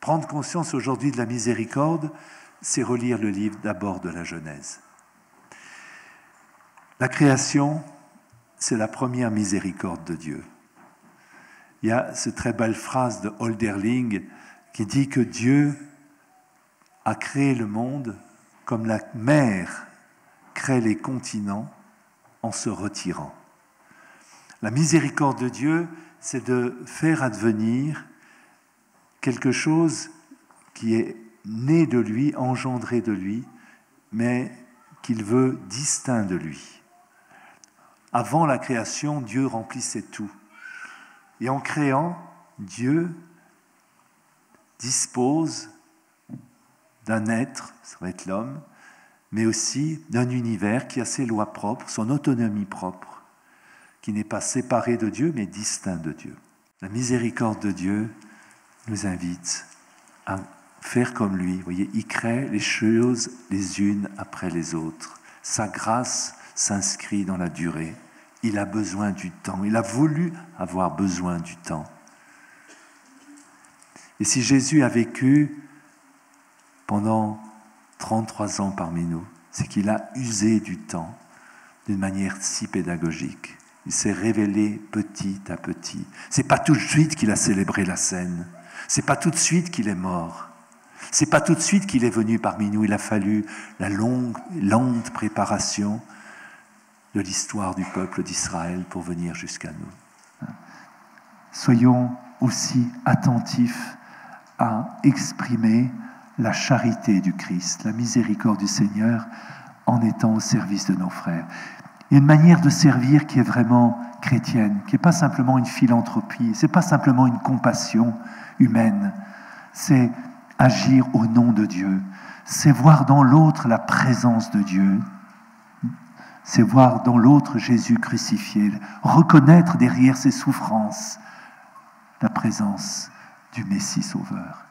Prendre conscience aujourd'hui de la miséricorde, c'est relire le livre d'abord de la Genèse. La création, c'est la première miséricorde de Dieu. Il y a cette très belle phrase de Hölderlin qui dit que Dieu a créé le monde comme la mer crée les continents en se retirant. La miséricorde de Dieu, c'est de faire advenir quelque chose qui est né de lui, engendré de lui, mais qu'il veut distinct de lui. Avant la création, Dieu remplissait tout. Et en créant, Dieu dispose d'un être, ça va être l'homme, mais aussi d'un univers qui a ses lois propres, son autonomie propre, qui n'est pas séparé de Dieu, mais distinct de Dieu. La miséricorde de Dieu nous invite à faire comme lui. Vous voyez, il crée les choses les unes après les autres. Sa grâce s'inscrit dans la durée. Il a besoin du temps. Il a voulu avoir besoin du temps. Et si Jésus a vécu pendant 33 ans parmi nous, c'est qu'il a usé du temps d'une manière si pédagogique. Il s'est révélé petit à petit. C'est pas tout de suite qu'il a célébré la scène. C'est pas tout de suite qu'il est mort. C'est pas tout de suite qu'il est venu parmi nous. Il a fallu la longue, lente préparation de l'histoire du peuple d'Israël pour venir jusqu'à nous. Soyons aussi attentifs à exprimer la charité du Christ, la miséricorde du Seigneur, en étant au service de nos frères. Il y a une manière de servir qui est vraiment chrétienne, qui n'est pas simplement une philanthropie, ce n'est pas simplement une compassion humaine, c'est agir au nom de Dieu, c'est voir dans l'autre la présence de Dieu, c'est voir dans l'autre Jésus crucifié, reconnaître derrière ses souffrances la présence du Messie sauveur.